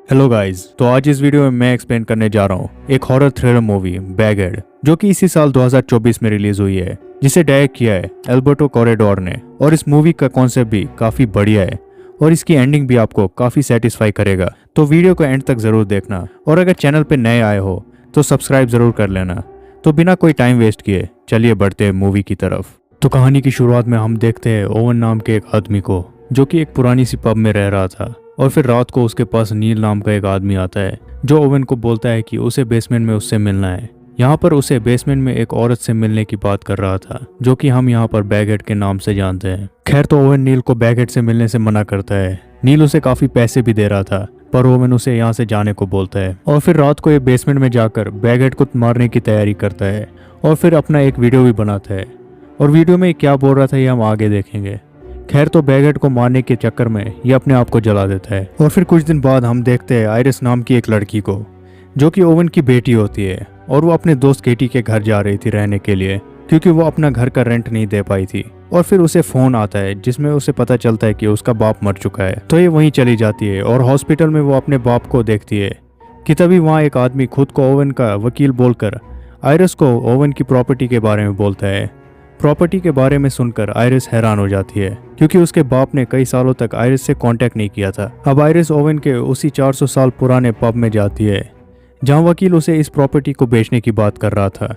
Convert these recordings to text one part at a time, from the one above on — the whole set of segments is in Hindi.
हेलो गाइस, तो आज इस वीडियो में मैं एक्सप्लेन करने जा रहा हूँ एक हॉरर थ्रिलर मूवी बैगहेड, जो कि इसी साल 2024 में रिलीज हुई है, जिसे डायरेक्ट किया है एल्बर्टो कॉरेडोर ने। और इस मूवी का कॉन्सेप्ट भी काफी बढ़िया है और इसकी एंडिंग भी आपको काफी सेटिस्फाई करेगा। तो वीडियो को एंड तक जरूर देखना और अगर चैनल पे नए आए हो तो सब्सक्राइब जरूर कर लेना। तो बिना कोई टाइम वेस्ट किए चलिए बढ़ते हैं मूवी की तरफ। तो कहानी की शुरुआत में हम देखते हैं ओवन नाम के एक आदमी को, जो कि एक पुरानी सी पब में रह रहा था। और फिर रात को उसके पास नील नाम का एक आदमी आता है, जो ओवन को बोलता है कि उसे बेसमेंट में उससे मिलना है। यहाँ पर उसे बेसमेंट में एक औरत से मिलने की बात कर रहा था, जो कि हम यहाँ पर बैगहेड के नाम से जानते हैं। खैर, तो ओवन नील को बैगहेड से मिलने से मना करता है। नील उसे काफी पैसे भी दे रहा था, पर ओवन उसे यहाँ से जाने को बोलता है। और फिर रात को ये बेसमेंट में जाकर बैगहेड को मारने की तैयारी करता है और फिर अपना एक वीडियो भी बनाता है। और वीडियो में क्या बोल रहा था ये हम आगे देखेंगे। खैर, तो बैगहेड को मारने के चक्कर में ये अपने आप को जला देता है। और फिर कुछ दिन बाद हम देखते हैं आयरिस नाम की एक लड़की को, जो कि ओवन की बेटी होती है। और वो अपने दोस्त केटी के घर जा रही थी रहने के लिए, क्योंकि वो अपना घर का रेंट नहीं दे पाई थी। और फिर उसे फोन आता है जिसमें उसे पता चलता है कि उसका बाप मर चुका है। तो ये वहीं चली जाती है और हॉस्पिटल में वो अपने बाप को देखती है कि तभी वहाँ एक आदमी खुद को ओवन का वकील बोलकर आयरिस को ओवन की प्रॉपर्टी के बारे में बोलता है। प्रॉपर्टी के बारे में सुनकर आयरिस हैरान हो जाती है, क्योंकि उसके बाप ने कई सालों तक आयरिस से कांटेक्ट नहीं किया था। अब आयरिस ओवन के उसी 400 साल पुराने पब में जाती है, जहां वकील उसे इस प्रॉपर्टी को बेचने की बात कर रहा था।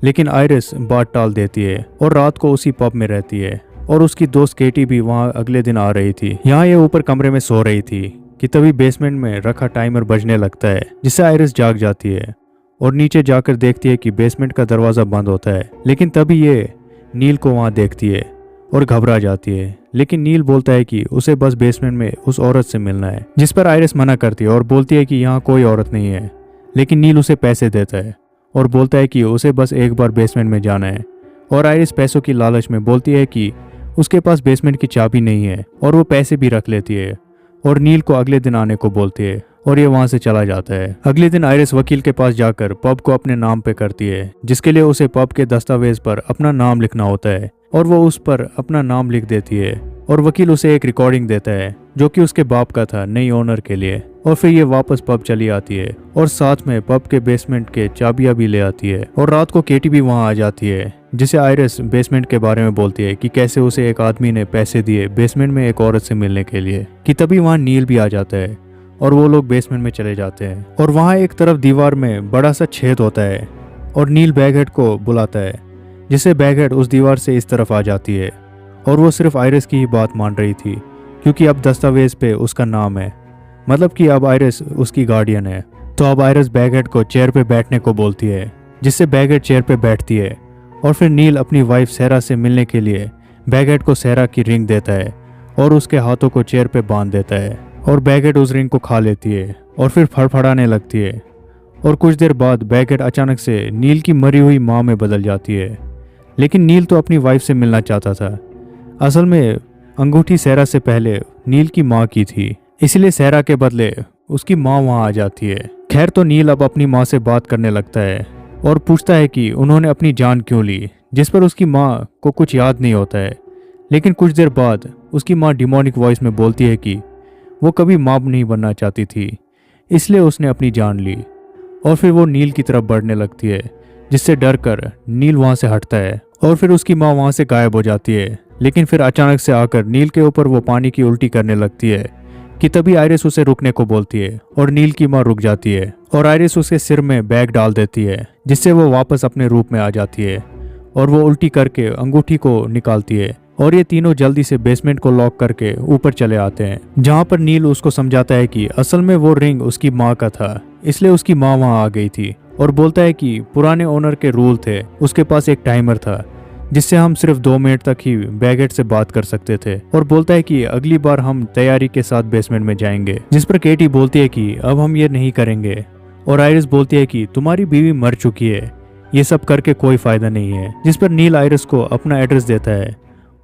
लेकिन आयरिस बात टाल देती है और रात को उसी पब में रहती है। और उसकी दोस्त केटी भी वहां अगले दिन आ रही थी। यहाँ ये ऊपर कमरे में सो रही थी कि तभी बेसमेंट में रखा टाइमर बजने लगता है, जिससे आयरिस जाग जाती है और नीचे जाकर देखती है कि बेसमेंट का दरवाजा बंद होता है। लेकिन तभी ये नील को वहां देखती है और घबरा जाती है। लेकिन नील बोलता है कि उसे बस बेसमेंट में उस औरत से मिलना है, जिस पर आयरिस मना करती है और बोलती है कि यहाँ कोई औरत नहीं है। लेकिन नील उसे पैसे देता है और बोलता है कि उसे बस एक बार बेसमेंट में जाना है। और आयरिस पैसों की लालच में बोलती है कि उसके पास बेसमेंट की चाबी नहीं है और वो पैसे भी रख लेती है और नील को अगले दिन आने को बोलती है और ये वहां से चला जाता है। अगले दिन आयरिस वकील के पास जाकर पब को अपने नाम पे करती है, जिसके लिए उसे पब के दस्तावेज पर अपना नाम लिखना होता है। और वो उस पर अपना नाम लिख देती है और वकील उसे एक रिकॉर्डिंग देता है, जो कि उसके बाप का था नई ओनर के लिए। और फिर ये वापस पब चली आती है और साथ में पब के बेसमेंट के चाबियां भी ले आती है। और रात को केटी भी वहां आ जाती है, जिसे आयरिस बेसमेंट के बारे में बोलती है कि कैसे उसे एक आदमी ने पैसे दिए बेसमेंट में एक औरत से मिलने के लिए। कि तभी वहां नील भी आ जाता है और वो लोग बेसमेंट में चले जाते हैं। और वहां एक तरफ दीवार में बड़ा सा छेद होता है और नील बैगहेड को बुलाता है, जिससे बैगहेड उस दीवार से इस तरफ आ जाती है। और वो सिर्फ आयरिस की ही बात मान रही थी, क्योंकि अब दस्तावेज पे उसका नाम है, मतलब कि अब आयरिस उसकी गार्डियन है। तो अब आयरिस बैगहेड को चेयर पे बैठने को बोलती है, जिससे बैगहेड चेयर पे बैठती है। और फिर नील अपनी वाइफ सेरा से मिलने के लिए बैगहेड को सेरा की रिंग देता है और उसके हाथों को चेयर पे बांध देता है। और बैगहेड उस रिंग को खा लेती है और फिर फड़फड़ाने लगती है। और कुछ देर बाद बैगहेड अचानक से नील की मरी हुई माँ में बदल जाती है। लेकिन नील तो अपनी वाइफ से मिलना चाहता था। असल में अंगूठी सेरा से पहले नील की माँ की थी, इसलिए सेरा के बदले उसकी माँ वहाँ आ जाती है। खैर, तो नील अब अपनी माँ से बात करने लगता है और पूछता है कि उन्होंने अपनी जान क्यों ली, जिस पर उसकी माँ को कुछ याद नहीं होता है। लेकिन कुछ देर बाद उसकी माँ डिमोनिक वॉइस में बोलती है कि वो कभी माँ नहीं बनना चाहती थी, इसलिए उसने अपनी जान ली। और फिर वो नील की तरफ बढ़ने लगती है, जिससे डर कर नील वहां से हटता है। और फिर उसकी माँ वहां से गायब हो जाती है। लेकिन फिर अचानक से आकर नील के ऊपर वो पानी की उल्टी करने लगती है कि तभी आयरिस उसे रुकने को बोलती है और नील की माँ रुक जाती है। और आयरिस उसके सिर में बैग डाल देती है, जिससे वो वापस अपने रूप में आ जाती है। और वो उल्टी करके अंगूठी को निकालती है और ये तीनों जल्दी से बेसमेंट को लॉक करके ऊपर चले आते हैं, जहाँ पर नील उसको समझाता है कि असल में वो रिंग उसकी माँ का था, इसलिए उसकी माँ वहाँ आ गई थी। और बोलता है कि पुराने ओनर के रूल थे, उसके पास एक टाइमर था जिससे हम सिर्फ 2 मिनट तक ही बैगहेड से बात कर सकते थे। और बोलता है कि अगली बार हम तैयारी के साथ बेसमेंट में जाएंगे, जिस पर केटी बोलती है कि अब हम ये नहीं करेंगे। और आयरिस बोलती है कि तुम्हारी बीवी मर चुकी है, ये सब करके कोई फायदा नहीं है। जिस पर नील आयरिस को अपना एड्रेस देता है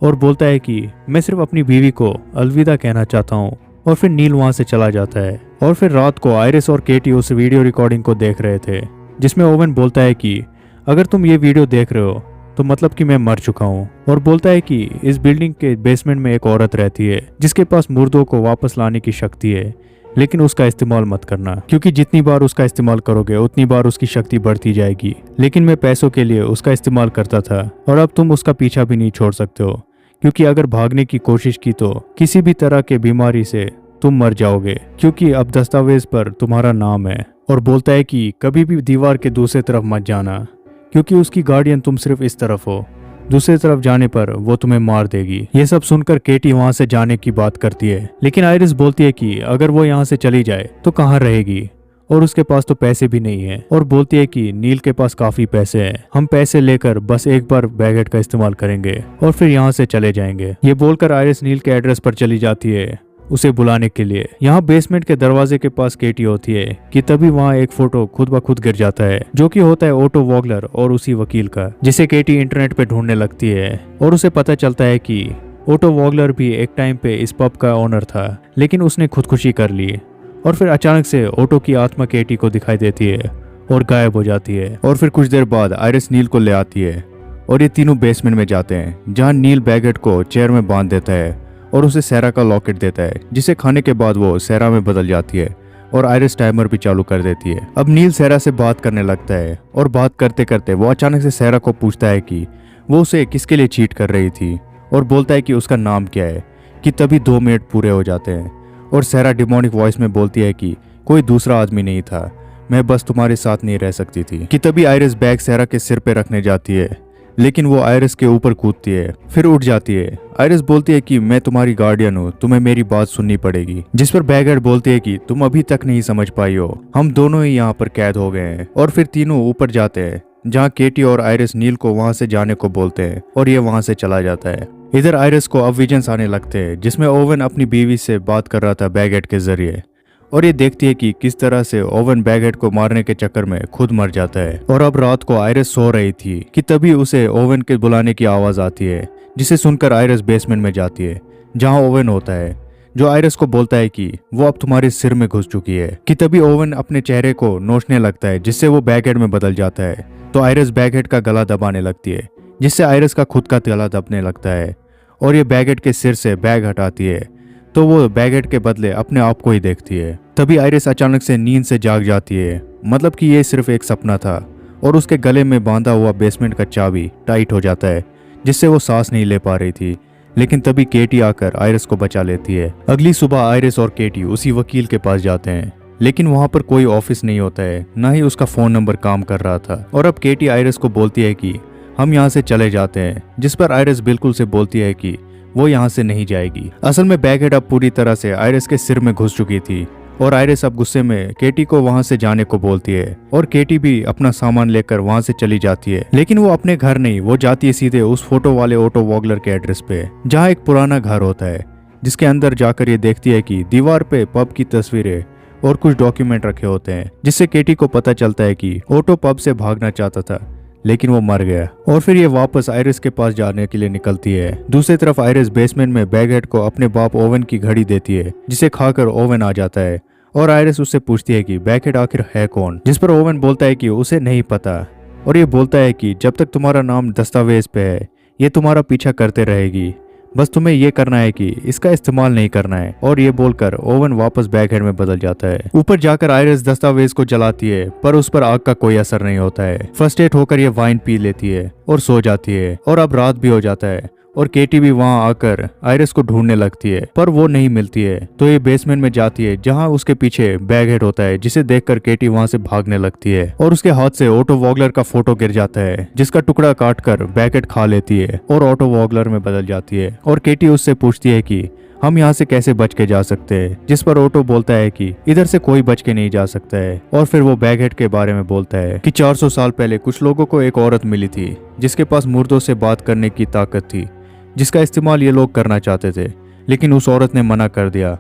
और बोलता है कि मैं सिर्फ अपनी बीवी को अलविदा कहना चाहता हूँ। और फिर नील वहां से चला जाता है। और फिर रात को आयरिस और केटी उस वीडियो रिकॉर्डिंग को देख रहे थे, जिसमें ओवन बोलता है कि अगर तुम ये वीडियो देख रहे हो तो मतलब कि मैं मर चुका हूँ। और बोलता है कि इस बिल्डिंग के बेसमेंट में एक औरत रहती है, जिसके पास मुर्दों को वापस लाने की शक्ति है, लेकिन उसका इस्तेमाल मत करना, क्योंकि जितनी बार उसका इस्तेमाल करोगे उतनी बार उसकी शक्ति बढ़ती जाएगी। लेकिन मैं पैसों के लिए उसका इस्तेमाल करता था और अब तुम उसका पीछा भी नहीं छोड़ सकते हो, क्योंकि अगर भागने की कोशिश की तो किसी भी तरह के बीमारी से तुम मर जाओगे, क्योंकि अब दस्तावेज पर तुम्हारा नाम है। और बोलता है कि कभी भी दीवार के दूसरी तरफ मत जाना, क्योंकि उसकी गार्डियन तुम सिर्फ इस तरफ हो, दूसरी तरफ जाने पर वो तुम्हें मार देगी। ये सब सुनकर केटी वहां से जाने की बात करती है, लेकिन आयरिस बोलती है कि अगर वो यहाँ से चली जाए तो कहाँ रहेगी, और उसके पास तो पैसे भी नहीं है। और बोलती है कि नील के पास काफी पैसे हैं, हम पैसे लेकर बस एक बार बैगेट का इस्तेमाल करेंगे और फिर यहाँ से चले जाएंगे। ये बोलकर आयरिस नील के एड्रेस पर चली जाती है उसे बुलाने के लिए। यहाँ बेसमेंट के दरवाजे के पास केटी होती है कि तभी वहाँ एक फोटो खुद ब खुद गिर जाता है, जो कि होता है ओटो वॉगलर और उसी वकील का, जिसे केटी इंटरनेट पे ढूंढने लगती है। और उसे पता चलता है कि ओटो वॉगलर भी एक टाइम पे इस पब का ओनर था, लेकिन उसने खुदकुशी कर ली। और फिर अचानक से ओटो की आत्मा केटी को दिखाई देती है और गायब हो जाती है। और फिर कुछ देर बाद आयरिस नील को ले आती है और ये तीनों बेसमेंट में जाते हैं, जहाँ नील बैगेट को चेयर में बांध देता है और उसे सेरा का लॉकेट देता है, जिसे खाने के बाद वो सेरा में बदल जाती है और आयरिस टाइमर भी चालू कर देती है। अब नील सेरा से बात करने लगता है और बात करते करते वो अचानक से सेरा को पूछता है कि वो उसे किसके लिए चीट कर रही थी, और बोलता है कि उसका नाम क्या है, कि तभी 2 मिनट पूरे हो जाते हैं। और सेरा डिमोनिक वॉइस में बोलती है कि कोई दूसरा आदमी नहीं था, मैं बस तुम्हारे साथ नहीं रह सकती थी। कि तभी आयरिस बैग सेरा के सिर पे रखने जाती है, लेकिन वो आयरिस के ऊपर कूदती है, फिर उठ जाती है। आयरिस बोलती है कि मैं तुम्हारी गार्डियन हूँ, तुम्हें मेरी बात सुननी पड़ेगी। जिस पर बैगेट बोलती है कि तुम अभी तक नहीं समझ पाई हो, हम दोनों ही यहाँ पर कैद हो गए हैं। और फिर तीनों ऊपर जाते हैं, जहाँ केटी और आयरिस नील को वहाँ से जाने को बोलते हैं और ये वहाँ से चला जाता है। इधर आयरिस को अब विजन्स आने लगते हैं, जिसमें ओवन अपनी बीवी से बात कर रहा था बैगेट के जरिए, और ये देखती है कि किस तरह से ओवन बैगेट को मारने के चक्कर में खुद मर जाता है। और अब रात को आयरिस सो रही थी कि तभी उसे ओवन के बुलाने की आवाज आती है, जिसे सुनकर आयरिस बेसमेंट में जाती है, जहां ओवन होता है, जो आयरिस को बोलता है कि वो अब तुम्हारे सिर में घुस चुकी है। कि तभी ओवन अपने चेहरे को नोचने लगता है, जिससे वो बैगेट में बदल जाता है। तो आयरिस बैगेट का गला दबाने लगती है, जिससे आयरिस का खुद का गला दबने लगता है, और ये बैगेट के सिर से बैग हटाती है, तो वो बैगेट के बदले अपने आप को ही देखती है। तभी आयरिस अचानक से नींद से जाग जाती है, मतलब कि ये सिर्फ एक सपना था, और उसके गले में बांधा हुआ बेसमेंट का चाबी टाइट हो जाता है, जिससे वो सांस नहीं ले पा रही थी। लेकिन तभी केटी आकर आयरिस को बचा लेती है। अगली सुबह आयरिस और केटी उसी वकील के पास जाते हैं, लेकिन वहां पर कोई ऑफिस नहीं होता है, ना ही उसका फोन नंबर काम कर रहा था। और अब केटी आयरिस को बोलती है कि हम यहाँ से चले जाते हैं, जिस पर आयरिस बिल्कुल से बोलती है कि वो यहाँ से नहीं जाएगी। असल में बैगेट अब पूरी तरह से आयरिस के सिर में घुस चुकी थी, और आयरिस अब गुस्से में केटी को वहां से जाने को बोलती है, और केटी भी अपना सामान लेकर वहां से चली जाती है। लेकिन वो अपने घर नहीं, वो जाती है सीधे उस फोटो वाले ओटो वॉगलर के एड्रेस पे, जहाँ एक पुराना घर होता है, जिसके अंदर जाकर ये देखती है कि दीवार पे पब की तस्वीरें और कुछ डॉक्यूमेंट रखे होते हैं, जिससे केटी को पता चलता है कि ओटो पब से भागना चाहता था, लेकिन वो मर गया। और फिर ये वापस आयरिस के पास जाने के लिए निकलती है। दूसरी तरफ आयरिस बेसमेंट में बैगेट को अपने बाप ओवन की घड़ी देती है, जिसे खाकर ओवन आ जाता है, और आयरिस उससे पूछती है कि बैगेट आखिर है कौन, जिस पर ओवन बोलता है कि उसे नहीं पता, और ये बोलता है कि जब तक तुम्हारा नाम दस्तावेज पे है, ये तुम्हारा पीछा करते रहेगी, बस तुम्हें ये करना है कि इसका इस्तेमाल नहीं करना है। और ये बोलकर ओवन वापस बैगहेड में बदल जाता है। ऊपर जाकर आयरिस दस्तावेज को जलाती है, पर उस पर आग का कोई असर नहीं होता है। फ्रस्ट्रेट होकर ये वाइन पी लेती है और सो जाती है, और अब रात भी हो जाता है, और केटी भी वहां आकर आयरिस को ढूंढने लगती है, पर वो नहीं मिलती है। तो ये बेसमेंट में जाती है, जहां उसके पीछे बैगहेड होता है, जिसे देखकर केटी वहां से भागने लगती है, और उसके हाथ से ऑटो वॉगलर का फोटो गिर जाता है, जिसका टुकड़ा काटकर बैगहेड खा लेती है और ऑटो वॉगलर में बदल जाती है। और केटी उससे पूछती है कि हम यहाँ से कैसे बच के जा सकते हैं, जिस पर ऑटो बोलता है कि इधर से कोई बच के नहीं जा सकता है। और फिर वो बैगहेड के बारे में बोलता है कि 400 साल पहले कुछ लोगों को एक औरत मिली थी, जिसके पास मुर्दों से बात करने की ताकत थी, जिसका इस्तेमाल ये लोग करना चाहते थे, लेकिन उस औरत ने मना कर दिया।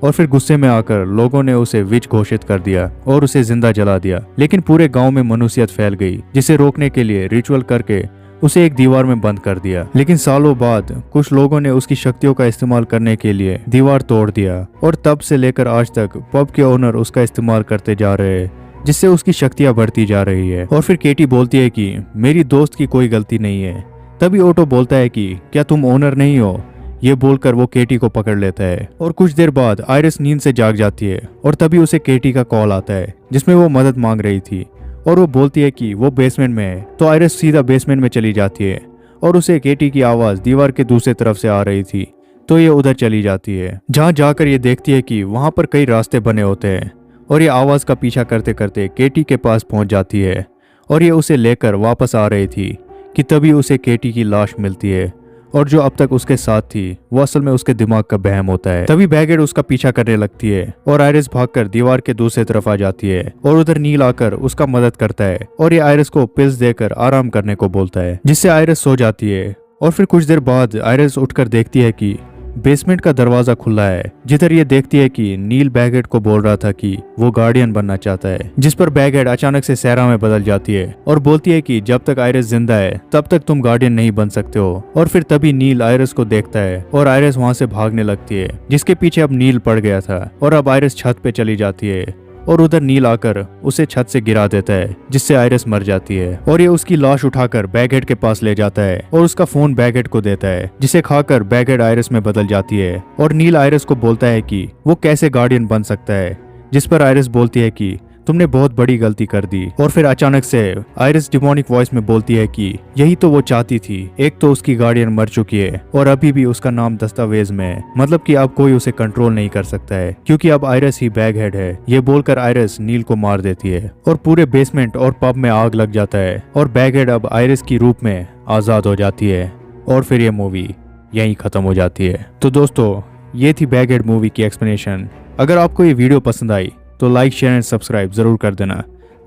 और फिर गुस्से में आकर लोगों ने उसे विच घोषित कर दिया और उसे जिंदा जला दिया। लेकिन पूरे गांव में मनुष्यत फैल गई, जिसे रोकने के लिए रिचुअल करके उसे एक दीवार में बंद कर दिया। लेकिन सालों बाद कुछ लोगों ने उसकी शक्तियों का इस्तेमाल करने के लिए दीवार तोड़ दिया, और तब से लेकर आज तक पब के ओनर उसका इस्तेमाल करते जा रहे हैं, जिससे उसकी शक्तियां बढ़ती जा रही है। और फिर केटी बोलती है कि मेरी दोस्त की कोई गलती नहीं है। तभी ऑटो बोलता है कि क्या तुम ओनर नहीं हो, ये बोलकर वो केटी को पकड़ लेता है और कुछ देर बाद आयरिस नींद से जाग जाती है और तभी उसे केटी का कॉल आता है जिसमें वो मदद मांग रही थी और वो बोलती है कि वो बेसमेंट में है। तो आयरिस सीधा बेसमेंट में चली जाती है और उसे केटी की आवाज दीवार के दूसरी तरफ से आ रही थी, तो ये उधर चली जाती है जहाँ जाकर ये देखती है कि वहां पर कई रास्ते बने होते हैं और ये आवाज का पीछा करते करते केटी के पास पहुंच जाती है और ये उसे लेकर वापस आ रही थी कि तभी उसे केटी की लाश मिलती है और जो अब तक उसके साथ थी वो असल में उसके दिमाग का वहम होता है। तभी बैगेट उसका पीछा करने लगती है और आयरिस भागकर दीवार के दूसरी तरफ आ जाती है और उधर नील आकर उसका मदद करता है और ये आयरिस को पिल्स देकर आराम करने को बोलता है जिससे आयरिस सो जाती है। और फिर कुछ देर बाद आयरिस उठकर देखती है कि बेसमेंट का दरवाजा खुला है, जिधर ये देखती है कि नील बैगेट को बोल रहा था कि वो गार्डियन बनना चाहता है, जिस पर बैगेट अचानक से सहरा में बदल जाती है और बोलती है कि जब तक आयरिस जिंदा है तब तक तुम गार्डियन नहीं बन सकते हो। और फिर तभी नील आयरिस को देखता है और आयरिस वहां से भागने लगती है जिसके पीछे अब नील पड़ गया था और अब आयरिस छत पे चली जाती है और उधर नील आकर उसे छत से गिरा देता है जिससे आयरिस मर जाती है और ये उसकी लाश उठाकर बैगहेड के पास ले जाता है और उसका फोन बैगहेड को देता है जिसे खाकर बैगहेड आयरिस में बदल जाती है और नील आयरिस को बोलता है कि वो कैसे गार्डियन बन सकता है, जिस पर आयरिस बोलती है कि तुमने बहुत बड़ी गलती कर दी। और फिर अचानक से आयरिस डिमोनिक वॉइस में बोलती है कि यही तो वो चाहती थी, एक तो उसकी गार्डियन मर चुकी है और अभी भी उसका नाम दस्तावेज में है, मतलब कि अब कोई उसे कंट्रोल नहीं कर सकता है क्योंकि अब आयरिस ही बैगहेड है। ये बोलकर आयरिस नील को मार देती है और पूरे बेसमेंट और पब में आग लग जाता है और बैगहेड अब आयरिस की रूप में आजाद हो जाती है और फिर ये मूवी यहीं खत्म हो जाती है। तो दोस्तों ये थी बैगहेड मूवी की एक्सप्लेनेशन। अगर आपको ये वीडियो पसंद आई तो लाइक शेयर एंड सब्सक्राइब जरूर कर देना।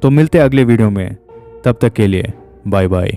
तो मिलते हैं अगले वीडियो में, तब तक के लिए बाय बाय।